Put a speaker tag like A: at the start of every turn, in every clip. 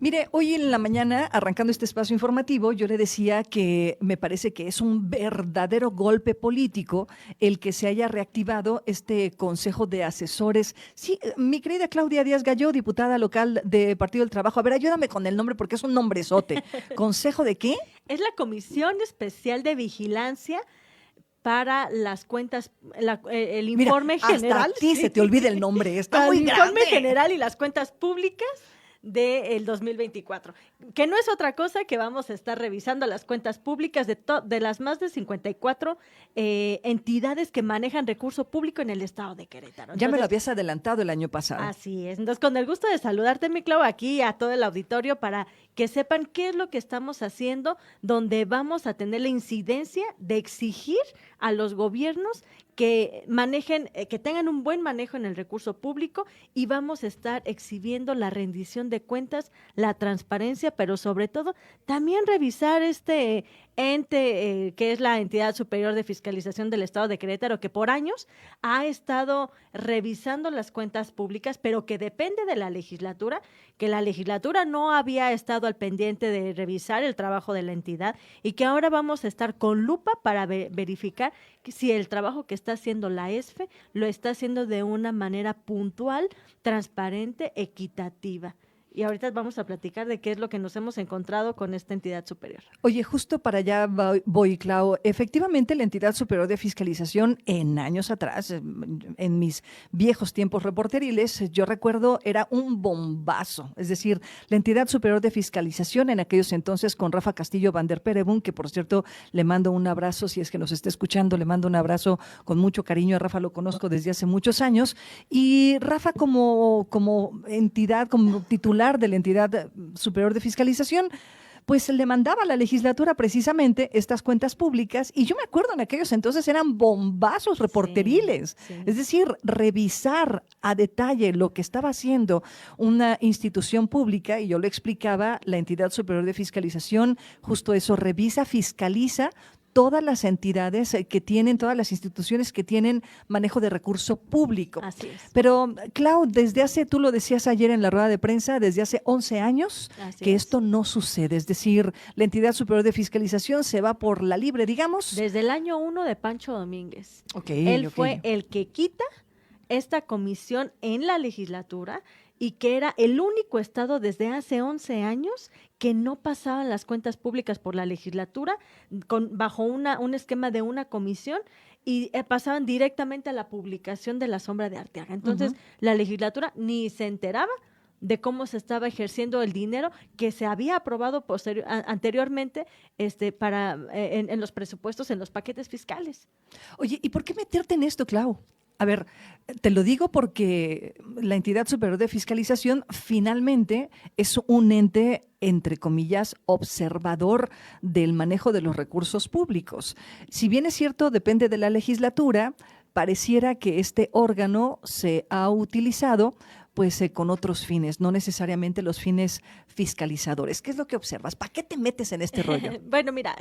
A: Mire, hoy en la mañana, arrancando este espacio informativo, yo le decía que me parece que es un verdadero golpe político el que se haya reactivado este Consejo de Asesores. Sí, mi querida Claudia Díaz Galló, diputada local de Partido del Trabajo. A ver, ayúdame con el nombre porque es un nombrezote. ¿Consejo de qué?
B: Es la Comisión Especial de Vigilancia para las cuentas, el informe
A: Mira,
B: general.
A: Hasta a ti se te olvida el nombre, está
B: Para
A: muy
B: el
A: grande.
B: informe general y las cuentas públicas del 2024, que no es otra cosa que vamos a estar revisando las cuentas públicas de las más de 54 entidades que manejan recurso público en el estado de Querétaro.
A: Ya me lo habías adelantado el año pasado.
B: Así es. Entonces, con el gusto de saludarte, mi Clau, aquí a todo el auditorio para que sepan qué es lo que estamos haciendo, donde vamos a tener la incidencia de exigir a los gobiernos que manejen, que tengan un buen manejo en el recurso público, y vamos a estar exhibiendo la rendición de cuentas, la transparencia, pero sobre todo también revisar este ente que es la Entidad Superior de Fiscalización del Estado de Querétaro, que por años ha estado revisando las cuentas públicas, pero que depende de la legislatura, que la legislatura no había estado al pendiente de revisar el trabajo de la entidad, y que ahora vamos a estar con lupa para verificar si el trabajo que está haciendo la ESFE lo está haciendo de una manera puntual, transparente, equitativa. Y ahorita vamos a platicar de qué es lo que nos hemos encontrado con esta entidad superior.
A: Oye, justo para allá voy, Clau. Efectivamente, la entidad superior de fiscalización en años atrás, en mis viejos tiempos reporteriles, yo recuerdo era un bombazo. Es decir, la entidad superior de fiscalización en aquellos entonces con Rafa Castillo Van der Perebun, que por cierto le mando un abrazo, si es que nos está escuchando, le mando un abrazo con mucho cariño. A Rafa lo conozco desde hace muchos años. Y Rafa como entidad, como titular de la entidad superior de fiscalización, pues le mandaba a la legislatura precisamente estas cuentas públicas, y yo me acuerdo en aquellos entonces eran bombazos reporteriles,
B: Sí.
A: Es decir, revisar a detalle lo que estaba haciendo una institución pública, y yo lo explicaba, la entidad superior de fiscalización, justo eso, revisa, fiscaliza todas las entidades que tienen, todas las instituciones que tienen manejo de recurso público.
B: Así es.
A: Pero, Clau, desde hace, tú lo decías ayer en la rueda de prensa, desde hace 11 años que esto no sucede. Es decir, la entidad superior de fiscalización se va por la libre, digamos.
B: Desde el año 1 de Pancho Domínguez.
A: Él
B: Fue el que quita esta comisión en la legislatura, y que era el único estado desde hace 11 años que no pasaban las cuentas públicas por la legislatura bajo un esquema de una comisión, y pasaban directamente a la publicación de la sombra de Arteaga. Entonces, la legislatura ni se enteraba de cómo se estaba ejerciendo el dinero que se había aprobado anteriormente en los presupuestos, en los paquetes fiscales.
A: Oye, ¿y por qué meterte en esto, Clau? A ver, te lo digo porque la entidad superior de fiscalización finalmente es un ente, entre comillas, observador del manejo de los recursos públicos. Si bien es cierto, depende de la legislatura, pareciera que este órgano se ha utilizado pues con otros fines, no necesariamente los fines fiscalizadores. ¿Qué es lo que observas? ¿Para qué te metes en este rollo?
B: Bueno, mira,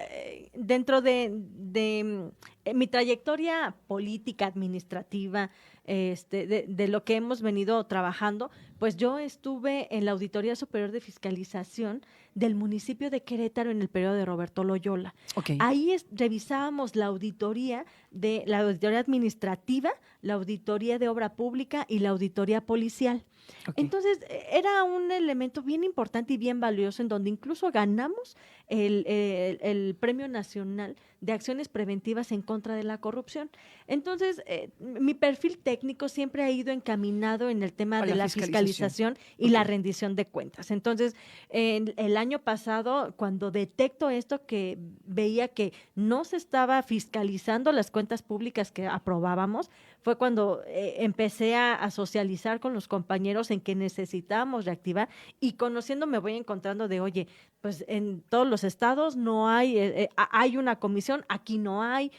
B: dentro de mi trayectoria política, administrativa, de lo que hemos venido trabajando, pues yo estuve en la Auditoría Superior de Fiscalización del municipio de Querétaro en el periodo de Roberto Loyola.
A: Okay.
B: Ahí revisábamos la auditoría administrativa, la auditoría de obra pública y la auditoría policial.
A: Okay.
B: Entonces, era un elemento bien importante y bien valioso, en donde incluso ganamos el Premio Nacional de Acciones Preventivas en contra de la Corrupción. Entonces, mi perfil técnico siempre ha ido encaminado en el tema de la fiscalización y la rendición de cuentas. Entonces, el año pasado, cuando detecto esto, que veía que no se estaba fiscalizando las cuentas públicas que aprobábamos, fue cuando empecé a socializar con los compañeros en que necesitábamos reactivar, y conociendo me voy encontrando de, oye, pues en todos los estados no hay, hay una comisión, aquí no hay,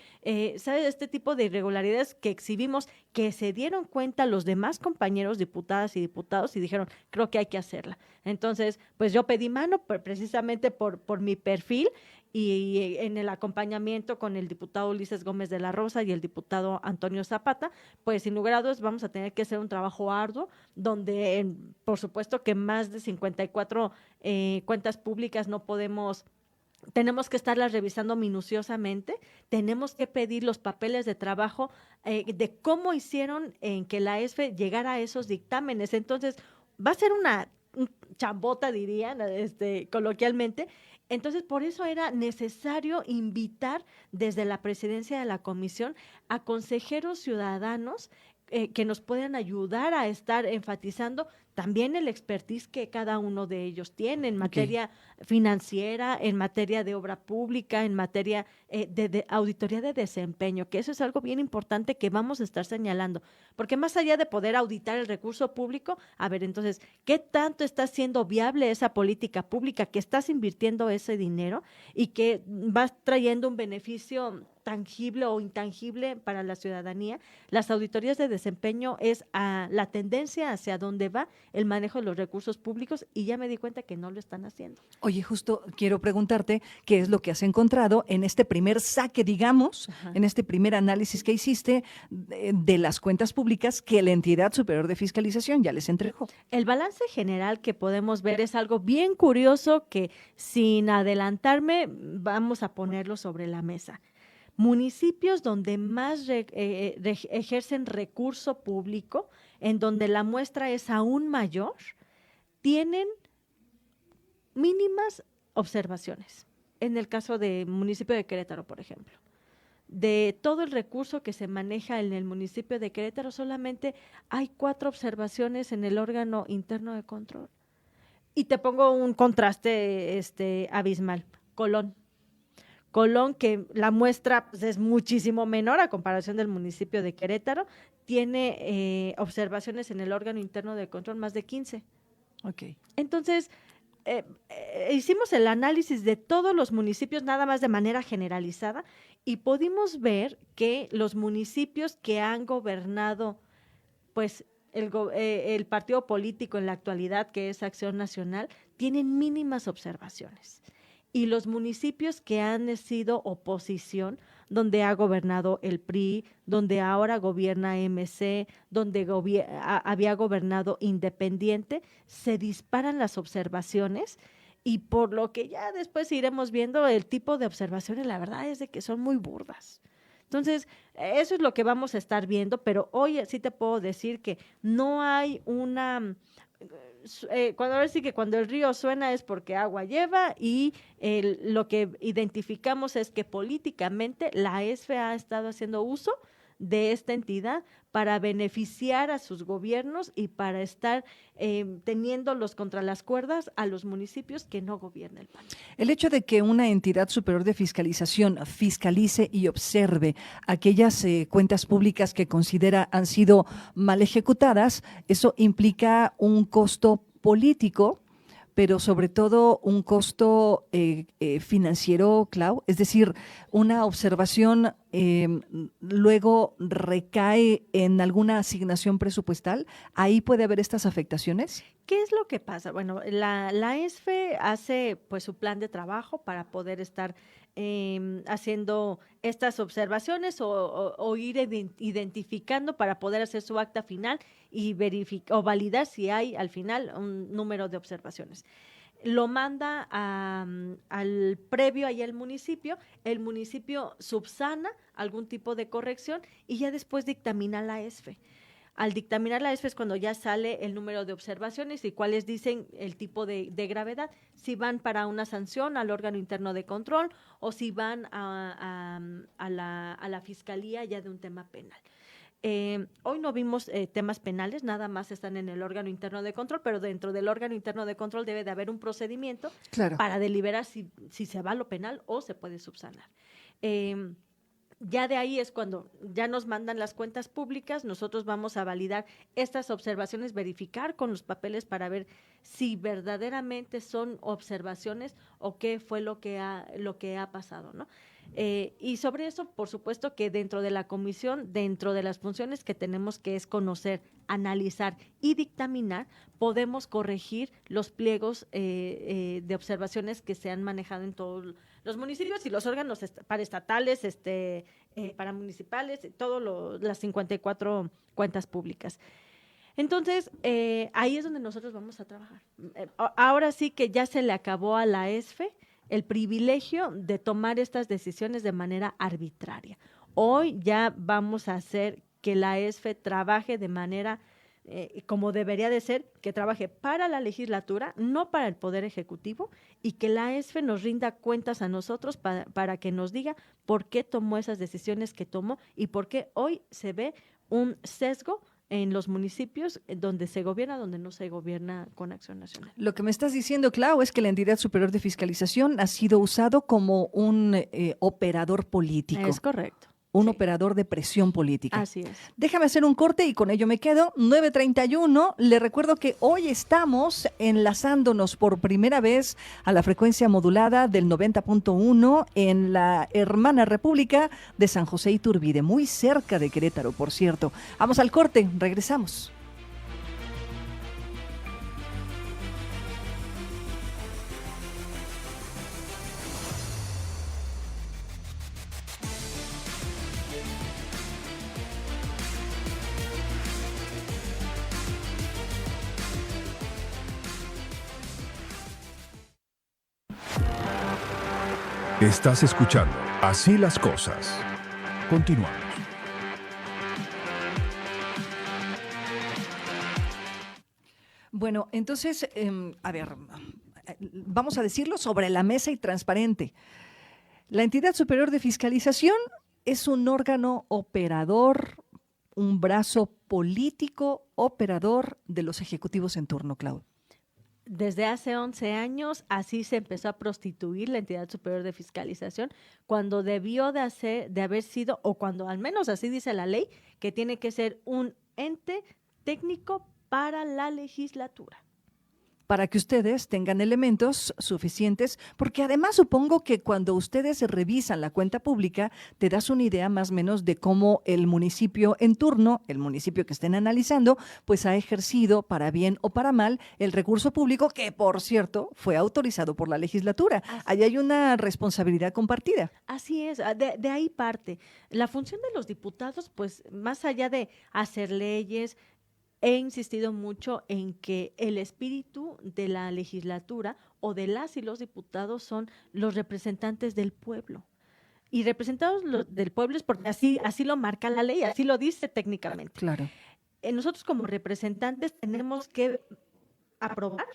B: ¿sabes? Este tipo de irregularidades que exhibimos, que se dieron cuenta los demás compañeros diputadas y diputados y dijeron, creo que hay que hacerla. Entonces, pues yo pedí mano precisamente por mi perfil, y en el acompañamiento con el diputado Ulises Gómez de la Rosa y el diputado Antonio Zapata, pues sin lugar a dudas vamos a tener que hacer un trabajo arduo, donde por supuesto que más de 54 cuentas públicas tenemos que estarlas revisando minuciosamente, tenemos que pedir los papeles de trabajo de cómo hicieron en que la ESFE llegara a esos dictámenes. Entonces, va a ser una chambota, dirían, coloquialmente. Entonces, por eso era necesario invitar desde la presidencia de la comisión a consejeros ciudadanos que nos puedan ayudar a estar enfatizando también el expertise que cada uno de ellos tiene en materia financiera, en materia de obra pública, en materia de auditoría de desempeño, que eso es algo bien importante que vamos a estar señalando, porque más allá de poder auditar el recurso público, a ver, entonces, ¿qué tanto está siendo viable esa política pública, que estás invirtiendo ese dinero y que vas trayendo un beneficio tangible o intangible para la ciudadanía? Las auditorías de desempeño es la tendencia hacia dónde va el manejo de los recursos públicos, y ya me di cuenta que no lo están haciendo.
A: Oye, justo quiero preguntarte qué es lo que has encontrado en este primer saque, digamos, en este primer análisis que hiciste de las cuentas públicas que la entidad superior de fiscalización ya les entregó.
B: El balance general que podemos ver es algo bien curioso que, sin adelantarme, vamos a ponerlo sobre la mesa. Municipios donde más ejercen recurso público, en donde la muestra es aún mayor, tienen mínimas observaciones. En el caso del municipio de Querétaro, por ejemplo, de todo el recurso que se maneja en el municipio de Querétaro, solamente hay 4 observaciones en el órgano interno de control. Y te pongo un contraste abismal. Colón, que la muestra pues, es muchísimo menor a comparación del municipio de Querétaro, tiene observaciones en el órgano interno de control más de 15.
A: Okay.
B: Entonces, hicimos el análisis de todos los municipios, nada más de manera generalizada, y pudimos ver que los municipios que han gobernado, pues, el partido político en la actualidad, que es Acción Nacional, tienen mínimas observaciones. Y los municipios que han sido oposición, donde ha gobernado el PRI, donde ahora gobierna MC, donde había gobernado Independiente, se disparan las observaciones, y por lo que ya después iremos viendo el tipo de observaciones, la verdad es de que son muy burdas. Entonces, eso es lo que vamos a estar viendo, pero hoy sí te puedo decir que no hay una... cuando el río suena es porque agua lleva, y lo que identificamos es que políticamente la ESFE ha estado haciendo uso de esta entidad para beneficiar a sus gobiernos y para estar teniéndolos contra las cuerdas a los municipios que no gobierna el PAN.
A: El hecho de que una entidad superior de fiscalización fiscalice y observe aquellas cuentas públicas que considera han sido mal ejecutadas, eso implica un costo político, pero sobre todo un costo financiero, Clau, es decir, una observación luego recae en alguna asignación presupuestal. ¿Ahí puede haber estas afectaciones?
B: ¿Qué es lo que pasa? Bueno, la ESFE hace pues su plan de trabajo para poder estar haciendo estas observaciones o ir identificando para poder hacer su acta final y verificar o validar si hay al final un número de observaciones. Lo manda al previo ahí al municipio, el municipio subsana algún tipo de corrección y ya después dictamina la ESFE. Al dictaminar la ESFE es cuando ya sale el número de observaciones y cuáles dicen el tipo de gravedad, si van para una sanción al órgano interno de control o si van a la fiscalía ya de un tema penal. Hoy no vimos temas penales, nada más están en el órgano interno de control, pero dentro del órgano interno de control debe de haber un procedimiento para deliberar si se va a lo penal o se puede subsanar. Ya de ahí es cuando ya nos mandan las cuentas públicas, nosotros vamos a validar estas observaciones, verificar con los papeles para ver si verdaderamente son observaciones o qué fue lo que ha pasado, ¿no? Y sobre eso, por supuesto que dentro de la comisión, dentro de las funciones que tenemos, que es conocer, analizar y dictaminar, podemos corregir los pliegos de observaciones que se han manejado en todos los municipios y los órganos paraestatales, paramunicipales, todas las 54 cuentas públicas. Entonces, ahí es donde nosotros vamos a trabajar. Ahora sí que ya se le acabó a la ESFE el privilegio de tomar estas decisiones de manera arbitraria. Hoy ya vamos a hacer que la ESFE trabaje de manera como debería de ser, que trabaje para la legislatura, no para el Poder Ejecutivo, y que la ESFE nos rinda cuentas a nosotros para que nos diga por qué tomó esas decisiones que tomó y por qué hoy se ve un sesgo en los municipios donde se gobierna, donde no se gobierna con Acción Nacional.
A: Lo que me estás diciendo, Clau, es que la entidad superior de fiscalización ha sido usado como un operador político.
B: Es correcto.
A: Un operador de presión política.
B: Así es.
A: Déjame hacer un corte y con ello me quedo. 9:31. Le recuerdo que hoy estamos enlazándonos por primera vez a la frecuencia modulada del 90.1 en la hermana República de San José Iturbide, muy cerca de Querétaro, por cierto. Vamos al corte, regresamos.
C: Estás escuchando Así las Cosas. Continuamos.
A: Bueno, entonces, a ver, vamos a decirlo sobre la mesa y transparente. La entidad superior de fiscalización es un órgano operador, un brazo político operador de los ejecutivos en turno, Clau.
B: Desde hace 11 años así se empezó a prostituir la entidad superior de fiscalización cuando debió de haber sido, o cuando al menos así dice la ley, que tiene que ser un ente técnico para la legislatura.
A: Para que ustedes tengan elementos suficientes, porque además supongo que cuando ustedes revisan la cuenta pública, te das una idea más o menos de cómo el municipio en turno, el municipio que estén analizando, pues ha ejercido para bien o para mal el recurso público que, por cierto, fue autorizado por la legislatura. Ahí hay una responsabilidad compartida.
B: Así es, de ahí parte. La función de los diputados, pues más allá de hacer leyes, he insistido mucho en que el espíritu de la legislatura o de las y los diputados son los representantes del pueblo. Y representados del pueblo es porque así lo marca la ley, así lo dice técnicamente.
A: Claro.
B: Nosotros como representantes tenemos que aprobar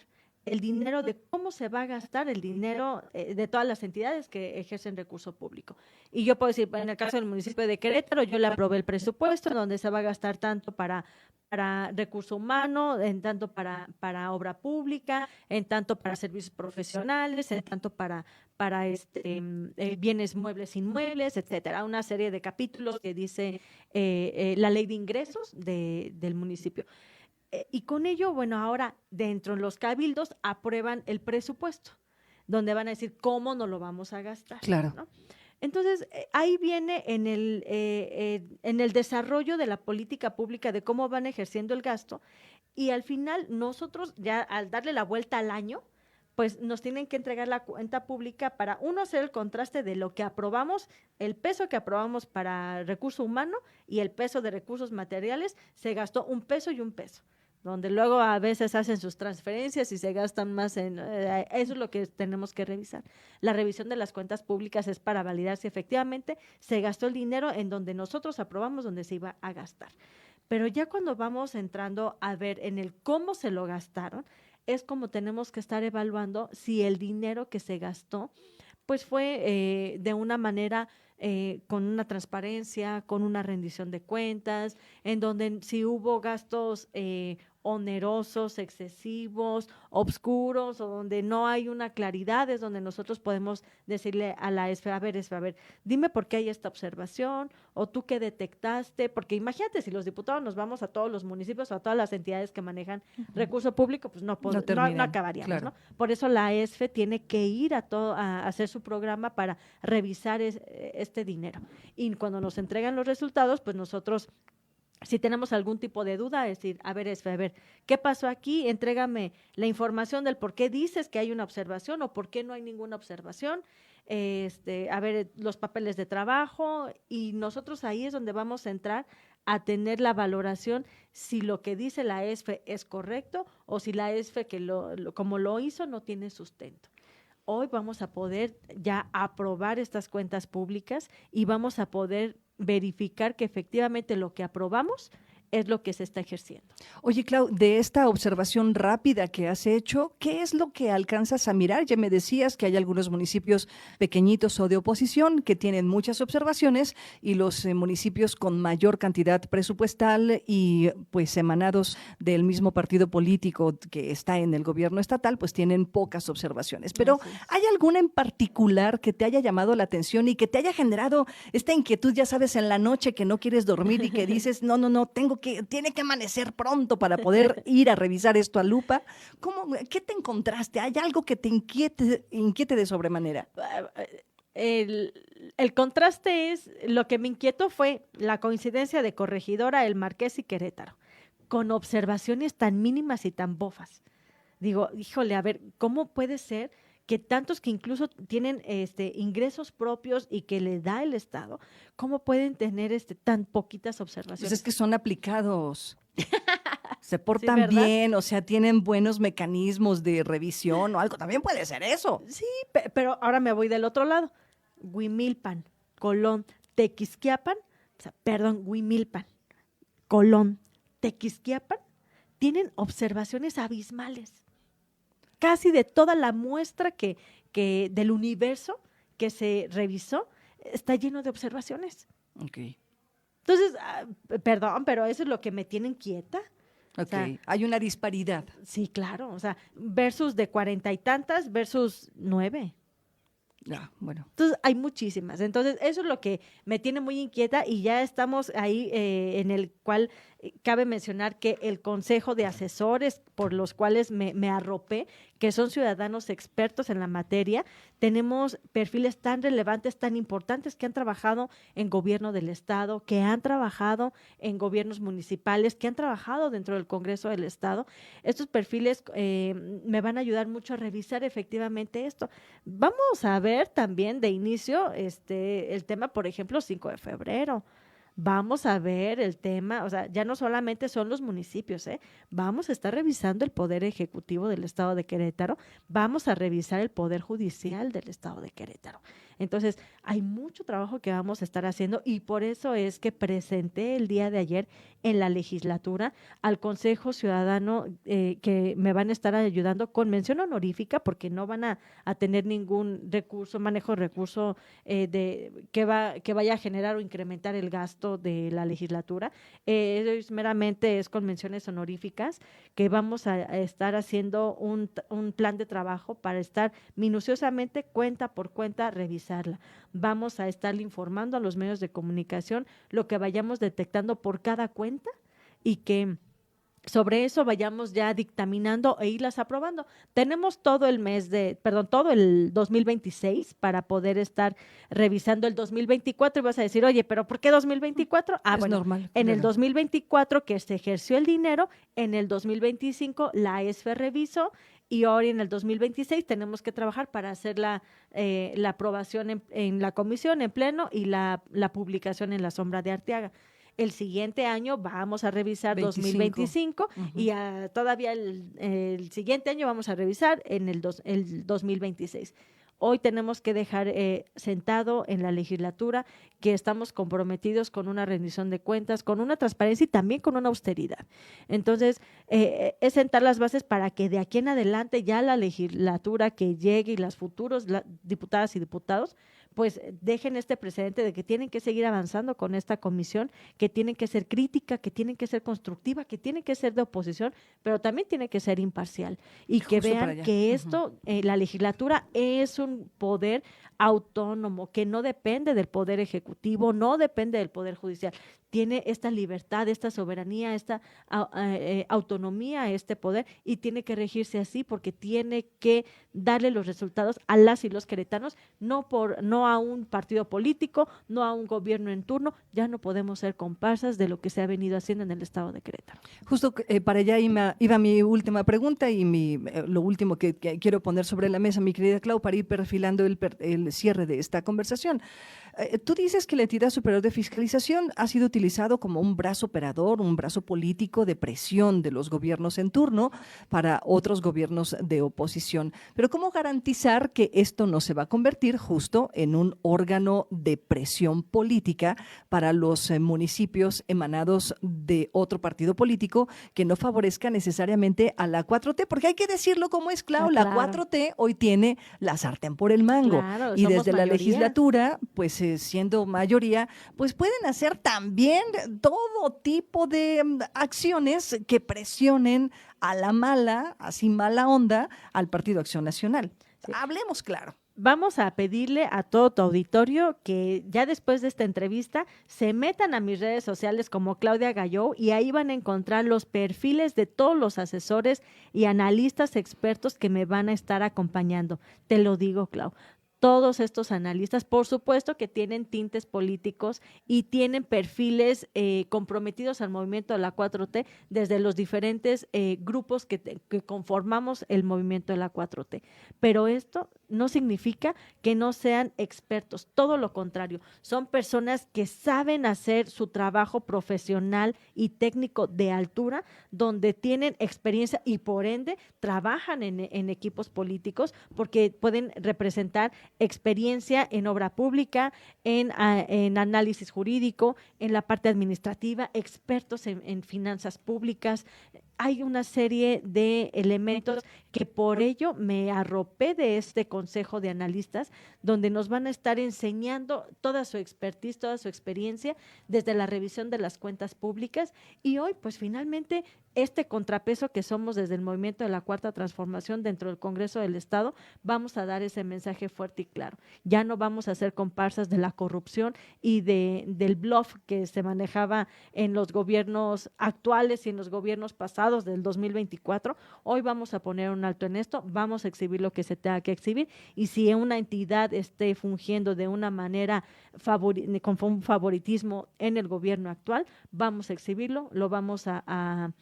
B: el dinero de cómo se va a gastar el dinero de todas las entidades que ejercen recurso público. Y yo puedo decir, en el caso del municipio de Querétaro, yo le aprobé el presupuesto donde se va a gastar tanto para recurso humano, en tanto para obra pública, en tanto para servicios profesionales, en tanto para bienes muebles, inmuebles, etcétera. Una serie de capítulos que dice la ley de ingresos del municipio. Y con ello, bueno, ahora dentro de los cabildos aprueban el presupuesto, donde van a decir cómo nos lo vamos a gastar.
A: Claro.
B: ¿No? Entonces, ahí viene en el desarrollo de la política pública de cómo van ejerciendo el gasto, y al final nosotros ya al darle la vuelta al año, pues nos tienen que entregar la cuenta pública para uno hacer el contraste de lo que aprobamos, el peso que aprobamos para recurso humano y el peso de recursos materiales, se gastó un peso y un peso, donde luego a veces hacen sus transferencias y se gastan más eso es lo que tenemos que revisar. La revisión de las cuentas públicas es para validar si efectivamente se gastó el dinero en donde nosotros aprobamos donde se iba a gastar. Pero ya cuando vamos entrando a ver en el cómo se lo gastaron, es como tenemos que estar evaluando si el dinero que se gastó pues fue de una manera con una transparencia, con una rendición de cuentas, en donde si hubo gastos onerosos, excesivos, obscuros, o donde no hay una claridad, es donde nosotros podemos decirle a la ESFE, a ver, dime por qué hay esta observación, o tú qué detectaste, porque imagínate, si los diputados nos vamos a todos los municipios o a todas las entidades que manejan recurso público, pues no acabaríamos,
A: claro.
B: ¿no? Por eso la ESFE tiene que ir a hacer su programa para revisar este dinero. Y cuando nos entregan los resultados, pues nosotros, si tenemos algún tipo de duda, es decir, a ver, ¿qué pasó aquí? Entrégame la información del por qué dices que hay una observación o por qué no hay ninguna observación. A ver, los papeles de trabajo, y nosotros ahí es donde vamos a entrar a tener la valoración si lo que dice la ESFE es correcto o si la ESFE como lo hizo no tiene sustento. Hoy vamos a poder ya aprobar estas cuentas públicas y vamos a poder verificar que efectivamente lo que aprobamos es lo que se está ejerciendo.
A: Oye, Clau, de esta observación rápida que has hecho, ¿qué es lo que alcanzas a mirar? Ya me decías que hay algunos municipios pequeñitos o de oposición que tienen muchas observaciones y los municipios con mayor cantidad presupuestal y pues emanados del mismo partido político que está en el gobierno estatal, pues tienen pocas observaciones. Pero ¿hay alguna en particular que te haya llamado la atención y que te haya generado esta inquietud, ya sabes, en la noche que no quieres dormir y que dices, no, tiene que amanecer pronto para poder ir a revisar esto a lupa? ¿Qué te encontraste? ¿Hay algo que te inquiete de sobremanera?
B: El contraste es, lo que me inquietó fue la coincidencia de Corregidora, El Marqués y Querétaro, con observaciones tan mínimas y tan bofas. Digo, híjole, a ver, ¿cómo puede ser que tantos que incluso tienen ingresos propios y que le da el Estado, cómo pueden tener tan poquitas observaciones?
A: Pues es que son aplicados. Se portan
B: ¿verdad?
A: bien, o sea, tienen buenos mecanismos de revisión o algo. También puede ser eso.
B: Sí, pero ahora me voy del otro lado. Huimilpan, Colón, Tequisquiapan, Huimilpan, Colón, Tequisquiapan, tienen observaciones abismales. Casi de toda la muestra que del universo que se revisó, está lleno de observaciones.
A: Okay.
B: Entonces, perdón, pero eso es lo que me tiene inquieta.
A: Okay.
B: O sea,
A: hay una disparidad.
B: Sí, claro, o sea, versus de 40 y tantas versus 9.
A: Bueno.
B: Entonces, hay muchísimas. Entonces, eso es lo que me tiene muy inquieta y ya estamos ahí en el cual cabe mencionar que el Consejo de Asesores por los cuales me arropé, que son ciudadanos expertos en la materia, tenemos perfiles tan relevantes, tan importantes que han trabajado en gobierno del Estado, que han trabajado en gobiernos municipales, que han trabajado dentro del Congreso del Estado. Estos perfiles me van a ayudar mucho a revisar efectivamente esto. Vamos a ver también de inicio el tema, por ejemplo, 5 de febrero. Vamos a ver el tema, o sea, ya no solamente son los municipios, vamos a estar revisando el Poder Ejecutivo del Estado de Querétaro, vamos a revisar el Poder Judicial del Estado de Querétaro. Entonces, hay mucho trabajo que vamos a estar haciendo y por eso es que presenté el día de ayer en la legislatura al Consejo Ciudadano que me van a estar ayudando con mención honorífica porque no van a tener ningún manejo de recurso que vaya a generar o incrementar el gasto de la legislatura. Meramente es con menciones honoríficas que vamos a estar haciendo un plan de trabajo para estar minuciosamente, cuenta por cuenta, revisarla. Vamos a estar informando a los medios de comunicación lo que vayamos detectando por cada cuenta y que sobre eso vayamos ya dictaminando e irlas aprobando. Tenemos todo el 2026 para poder estar revisando el 2024 y vas a decir, oye, ¿pero por qué 2024?
A: Es normal.
B: En el 2024 que se ejerció el dinero, en el 2025 la ESFE revisó y ahora en el 2026 tenemos que trabajar para hacer la aprobación en la comisión, en pleno y la publicación en la sombra de Arteaga. El siguiente año vamos a revisar 2025 y todavía el siguiente año vamos a revisar en el 2026. Hoy tenemos que dejar sentado en la legislatura que estamos comprometidos con una rendición de cuentas, con una transparencia y también con una austeridad. Entonces, es sentar las bases para que de aquí en adelante ya la legislatura que llegue y las futuras diputadas y diputados pues dejen este precedente de que tienen que seguir avanzando con esta comisión, que tienen que ser crítica, que tienen que ser constructiva, que tienen que ser de oposición, pero también tiene que ser imparcial y que
A: Justo para
B: vean
A: allá.
B: que esto, la legislatura es un poder autónomo, que no depende del poder ejecutivo, no depende del poder judicial, tiene esta libertad, esta soberanía, esta autonomía a este poder y tiene que regirse así porque tiene que darle los resultados a las y los queretanos, no a un partido político, no a un gobierno en turno. Ya no podemos ser comparsas de lo que se ha venido haciendo en el estado de Querétaro.
A: Justo para allá iba mi última pregunta y lo último que quiero poner sobre la mesa, mi querida Clau, para ir perfilando el cierre de esta conversación. Tú dices que la entidad superior de fiscalización ha sido utilizado como un brazo operador, un brazo político de presión de los gobiernos en turno para otros gobiernos de oposición. Pero ¿cómo garantizar que esto no se va a convertir justo en un órgano de presión política para los municipios emanados de otro partido político que no favorezca necesariamente a la 4T? Porque hay que decirlo como es, Clau, la 4T hoy tiene la sartén por el mango.
B: Claro,
A: y
B: somos
A: desde la
B: mayoría.
A: legislatura, pues siendo mayoría, pues pueden hacer también todo tipo de acciones que presionen a la mala, así mala onda, al Partido Acción Nacional.
B: Sí.
A: Hablemos claro.
B: Vamos a pedirle a todo tu auditorio que ya después de esta entrevista se metan a mis redes sociales como Claudia Galló y ahí van a encontrar los perfiles de todos los asesores y analistas expertos que me van a estar acompañando. Te lo digo, Clau. Todos estos analistas, por supuesto que tienen tintes políticos y tienen perfiles comprometidos al movimiento de la 4T desde los diferentes grupos que conformamos el movimiento de la 4T. Pero esto no significa que no sean expertos, todo lo contrario, son personas que saben hacer su trabajo profesional y técnico de altura, donde tienen experiencia y por ende trabajan en equipos políticos porque pueden representar experiencia en obra pública, en análisis jurídico, en la parte administrativa, expertos en finanzas públicas. Hay una serie de elementos que por ello me arropé de este consejo de analistas, donde nos van a estar enseñando toda su expertise, toda su experiencia desde la revisión de las cuentas públicas y hoy pues finalmente este contrapeso que somos desde el movimiento de la Cuarta Transformación dentro del Congreso del Estado, vamos a dar ese mensaje fuerte y claro. Ya no vamos a ser comparsas de la corrupción y del bluff que se manejaba en los gobiernos actuales y en los gobiernos pasados del 2024. Hoy vamos a poner un alto en esto, vamos a exhibir lo que se tenga que exhibir y si una entidad esté fungiendo de una manera con un favoritismo en el gobierno actual, vamos a exhibirlo, lo vamos a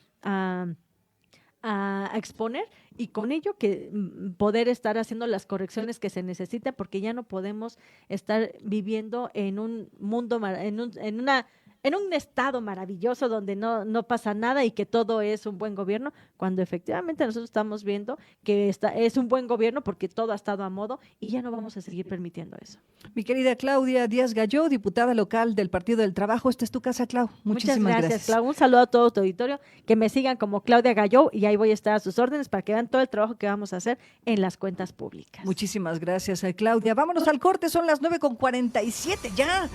B: exponer y con ello que poder estar haciendo las correcciones que se necesitan porque ya no podemos estar viviendo en un mundo, en un estado maravilloso donde no pasa nada y que todo es un buen gobierno, cuando efectivamente nosotros estamos viendo que es un buen gobierno porque todo ha estado a modo y ya no vamos a seguir permitiendo eso.
A: Mi querida Claudia Díaz Galló, diputada local del Partido del Trabajo, esta es tu casa, Clau. Muchísimas
B: Muchas gracias,
A: gracias.
B: Clau. Un saludo a todo tu auditorio, que me sigan como Claudia Galló y ahí voy a estar a sus órdenes para que vean todo el trabajo que vamos a hacer en las cuentas públicas.
A: Muchísimas gracias, Claudia. Vámonos al corte, son las 9:47 ya.